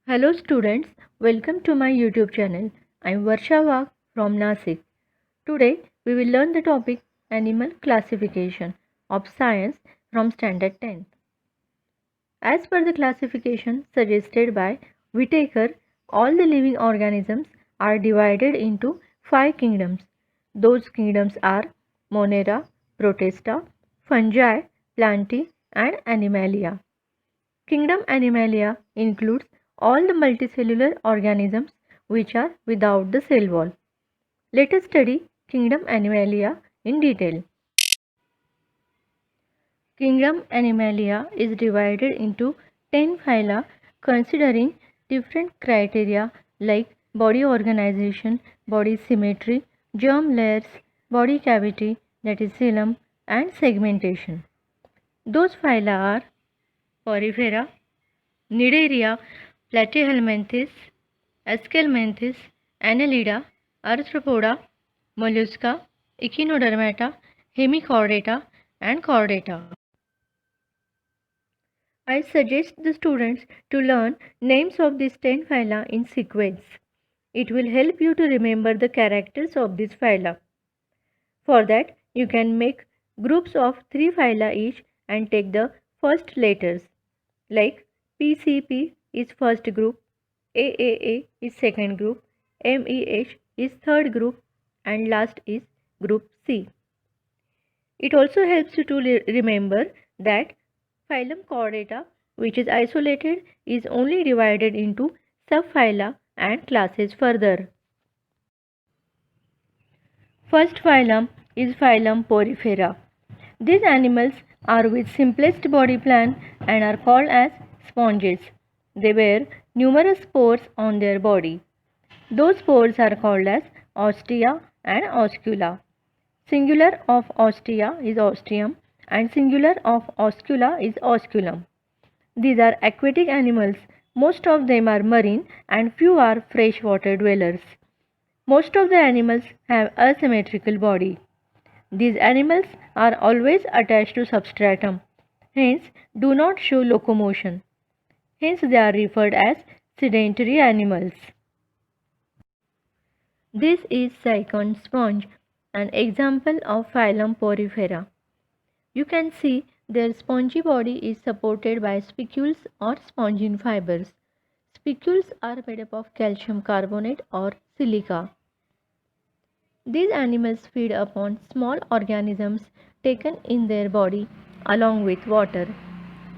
Hello students, welcome to my YouTube channel. I am Varsha Wagh from Nasik. Today we will learn the topic Animal Classification of Science from Standard 10th. As per the classification suggested by Whitaker, all the living organisms are divided into 5 kingdoms. Those kingdoms are Monera, Protista, Fungi, Plantae and Animalia. Kingdom Animalia includes all the multicellular organisms which are without the cell wall. Let us study Kingdom Animalia in detail. Kingdom Animalia is divided into 10 phyla considering different criteria like body organization, body symmetry, germ layers, body cavity that is xylem and segmentation. Those phyla are Porifera, Cnidaria, Platyhelminthes, Aschelminthes, Annelida, Arthropoda, Mollusca, Echinodermata, Hemichordata and Chordata. I suggest the students to learn names of these 10 phyla in sequence. It will help you to remember the characters of these phyla. For that, you can make groups of 3 phyla each and take the first letters like PCP is first group, AAA is second group, MEH is third group and last is group C. It also helps you to remember that phylum Chordata, which is isolated, is only divided into subphyla and classes further. First phylum is phylum Porifera. These animals are with simplest body plan and are called as sponges. They bear numerous pores on their body. Those pores are called as ostia and oscula. Singular of ostia is ostium and singular of oscula is osculum. These are aquatic animals. Most of them are marine and few are freshwater dwellers. Most of the animals have asymmetrical body. These animals are always attached to substratum, hence do not show locomotion. Hence they are referred as sedentary animals. This is Cycon sponge, an example of phylum Porifera. You can see their spongy body is supported by spicules or spongin fibers. Spicules are made up of calcium carbonate or silica. These animals feed upon small organisms taken in their body along with water.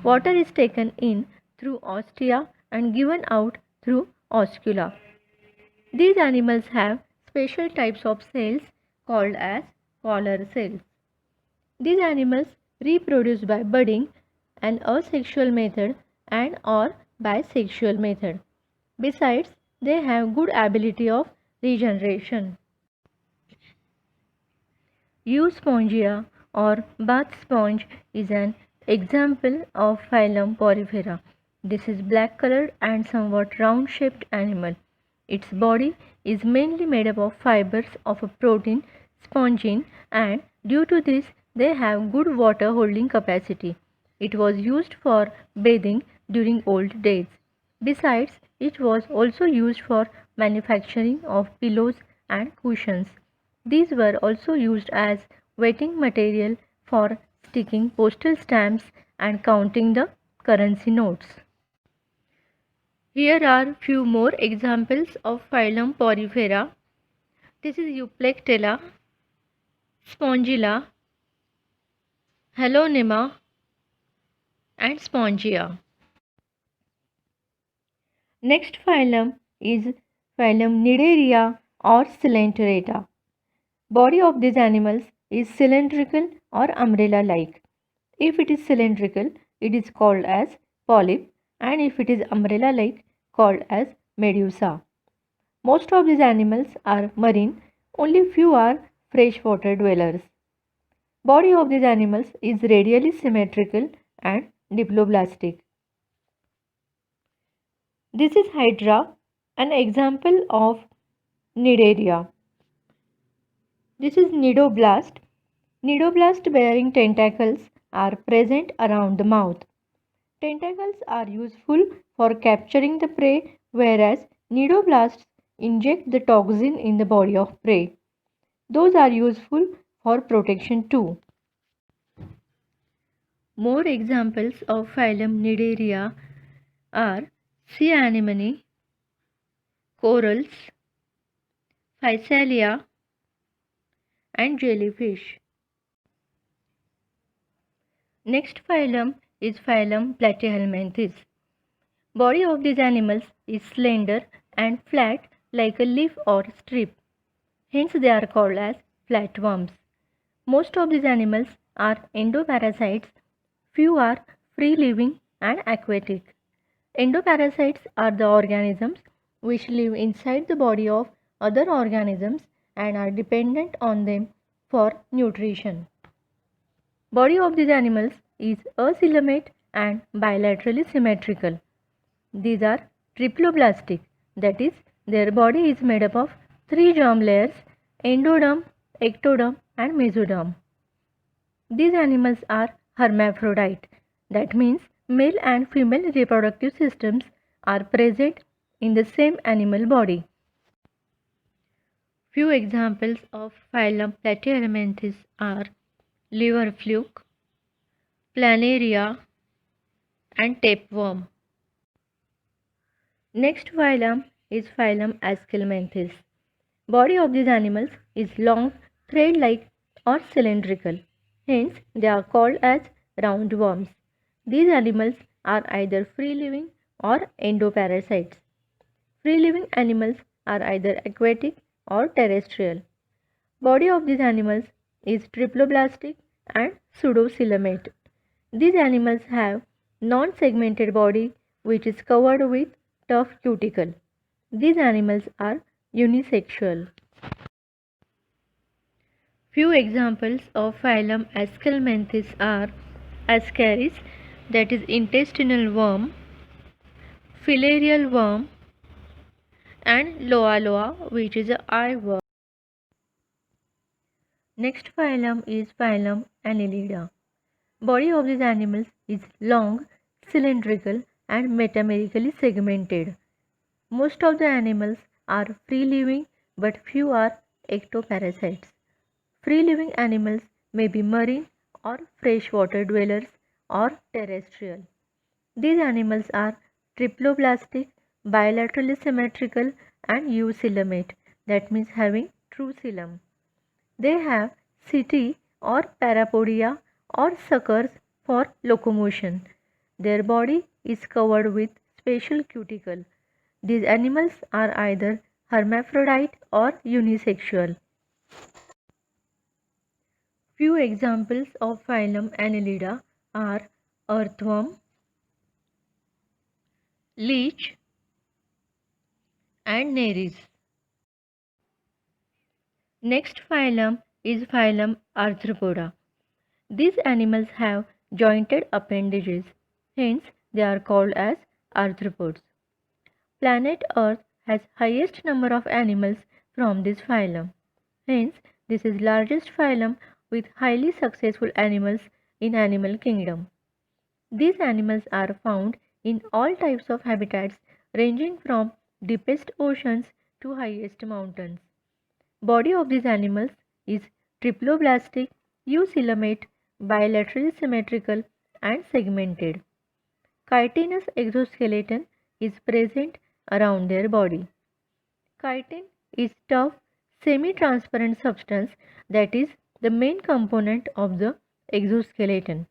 Water is taken in through ostia and given out through oscula. These animals have special types of cells called as collar cells. These animals reproduce by budding, an asexual method and or bisexual method. Besides, they have good ability of regeneration. Euspongia or bath sponge is an example of phylum Porifera. This is black colored and somewhat round shaped animal. Its body is mainly made up of fibers of a protein spongin and due to this they have good water holding capacity. It was used for bathing during old days. Besides, it was also used for manufacturing of pillows and cushions. These were also used as wetting material for sticking postal stamps and counting the currency notes. Here are few more examples of phylum Porifera. This is Euplectella, Spongilla, Halonema and Spongia. Next phylum is phylum Cnidaria or Coelenterata. Body of these animals is cylindrical or umbrella-like. If it is cylindrical, it is called as polyp, and if it is umbrella-like, called as medusa. Most of these animals are marine, only few are freshwater dwellers. Body of these animals is radially symmetrical and diploblastic. This is Hydra, an example of Cnidaria. This is Cnidoblast. Cnidoblast bearing tentacles are present around the mouth. Tentacles are useful for capturing the prey whereas cnidoblasts inject the toxin in the body of prey. Those are useful for protection too. More examples of phylum Cnidaria are sea anemone, corals, Physalia, and jellyfish. Next phylum is phylum Platyhelminthes. Body of these animals is slender and flat like a leaf or strip. Hence they are called as flatworms. Most of these animals are endoparasites. Few are free living and aquatic. Endoparasites are the organisms which live inside the body of other organisms and are dependent on them for nutrition. Body of these animals is acoelomate and bilaterally symmetrical. These are triploblastic, that is, their body is made up of three germ layers: endoderm, ectoderm, and mesoderm. These animals are hermaphrodite, that means male and female reproductive systems are present in the same animal body. Few examples of phylum Platyhelminthes are liver fluke, planaria, and tapeworm. Next phylum is phylum Aschelminthes. Body of these animals is long, thread-like or cylindrical. Hence, they are called as roundworms. These animals are either free-living or endoparasites. Free-living animals are either aquatic or terrestrial. Body of these animals is triploblastic and pseudocoelomate. These animals have non-segmented body which is covered with tough cuticle. These animals are unisexual. Few examples of phylum Aschelminthes are Ascaris, that is intestinal worm, filarial worm, and Loa loa, which is an eye worm. Next phylum is phylum Annelida. Body of these animals is long, cylindrical, and metamerically segmented. Most of the animals are free-living, but few are ectoparasites. Free-living animals may be marine or freshwater dwellers or terrestrial. These animals are triploblastic, bilaterally symmetrical, and eucoelomate, that means having true coelom. They have setae or parapodia or suckers for locomotion. Their body is covered with special cuticle. These animals are either hermaphrodite or unisexual. Few examples of phylum Annelida are earthworm, leech, and Nereis. Next phylum is phylum Arthropoda. These animals have jointed appendages, hence they are called as arthropods. Planet Earth has highest number of animals from this phylum. Hence, this is largest phylum with highly successful animals in animal kingdom. These animals are found in all types of habitats ranging from deepest oceans to highest mountains. Body of these animals is triploblastic, eucoelomate, bilaterally symmetrical, and segmented. Chitinous exoskeleton is present around their body. Chitin is tough, semi-transparent substance that is the main component of the exoskeleton.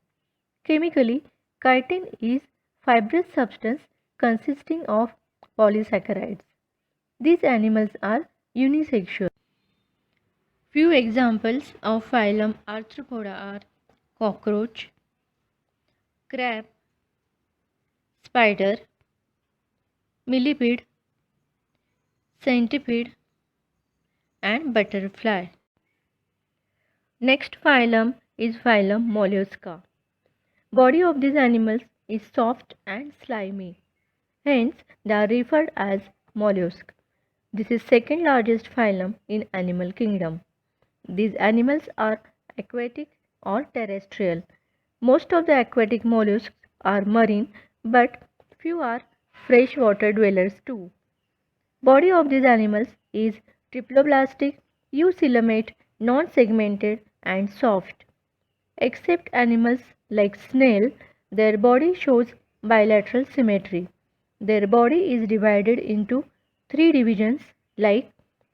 Chemically, chitin is fibrous substance consisting of polysaccharides. These animals are unisexual. Few examples of phylum Arthropoda are cockroach, crab, spider, millipede, centipede, and butterfly. Next phylum is phylum Mollusca. Body of these animals is soft and slimy. Hence, they are referred as mollusk. This is second largest phylum in animal kingdom. These animals are aquatic or terrestrial. Most of the aquatic mollusks are marine, but few are freshwater dwellers too. Body of these animals is triploblastic, eucoelomate, non-segmented and soft. Except animals like snail, their body shows bilateral symmetry. Their body is divided into three divisions like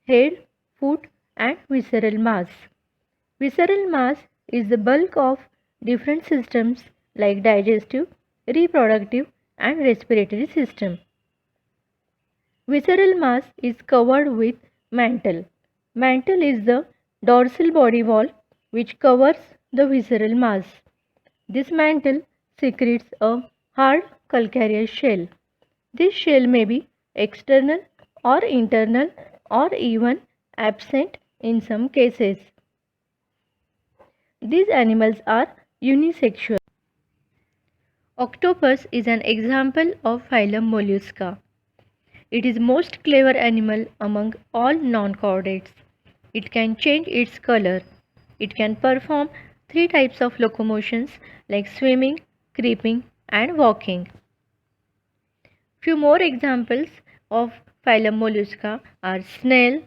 head, foot and visceral mass. Visceral mass is the bulk of different systems like digestive, reproductive and respiratory system. Visceral mass is covered with mantle. Mantle is the dorsal body wall which covers the visceral mass. This mantle secretes a hard calcareous shell. This shell may be external or internal or even absent in some cases. These animals are unisexual. Octopus is an example of phylum Mollusca. It is most clever animal among all non-chordates. It can change its color. It can perform three types of locomotions like swimming, creeping and walking. Few more examples of phylum Mollusca are snail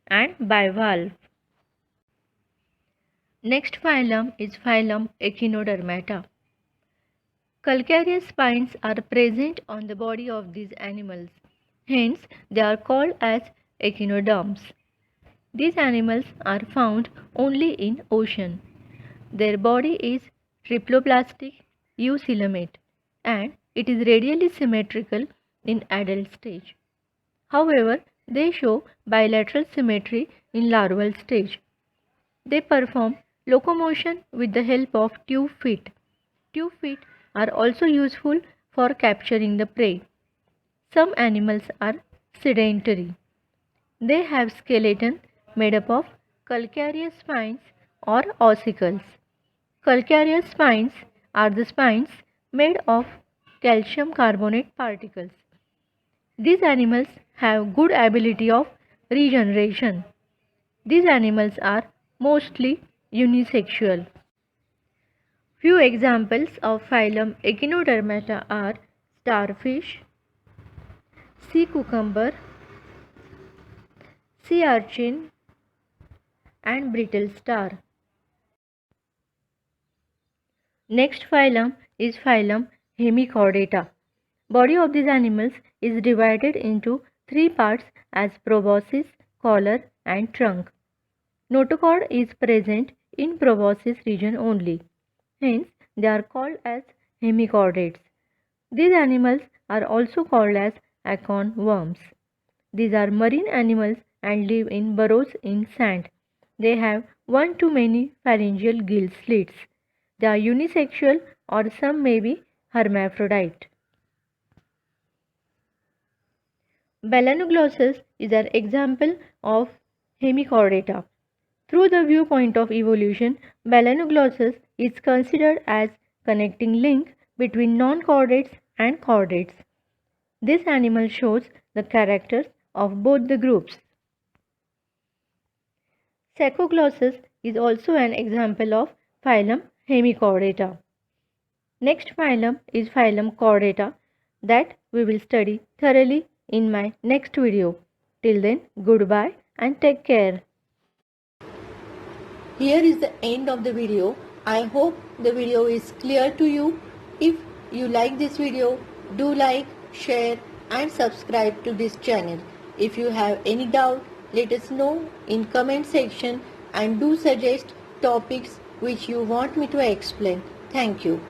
and bivalve. Next phylum is phylum Echinodermata. Calcareous spines are present on the body of these animals. Hence, they are called as echinoderms. These animals are found only in ocean. Their body is triploblastic, eucoelomate, and it is radially symmetrical in adult stage. However, they show bilateral symmetry in larval stage. They perform locomotion with the help of 2 feet. 2 feet are also useful for capturing the prey. Some animals are sedentary. They have skeleton made up of calcareous spines or ossicles. Calcareous spines are the spines made of calcium carbonate particles. These animals have good ability of regeneration. These animals are mostly unisexual. Few examples of phylum Echinodermata are starfish, sea cucumber, sea urchin and brittle star. Next phylum is phylum Hemichordata. Body of these animals is divided into three parts as proboscis, collar and trunk. Notochord is present in proboscis region only. Hence, they are called as hemichordates. These animals are also called as acorn worms. These are marine animals and live in burrows in sand. They have one to many pharyngeal gill slits. They are unisexual or some may be hermaphrodite. Balanoglossus is an example of hemichordata. Through the viewpoint of evolution, Balanoglossus is considered as connecting link between non-chordates and chordates. This animal shows the characters of both the groups. Saccoglossus is also an example of phylum Hemichordata. Next phylum is phylum Chordata that we will study thoroughly in my next video. Till then, goodbye and take care. Here is the end of the video. I hope the video is clear to you. If you like this video, do like, share and subscribe to this channel. If you have any doubt, let us know in comment section and do suggest topics which you want me to explain. Thank you.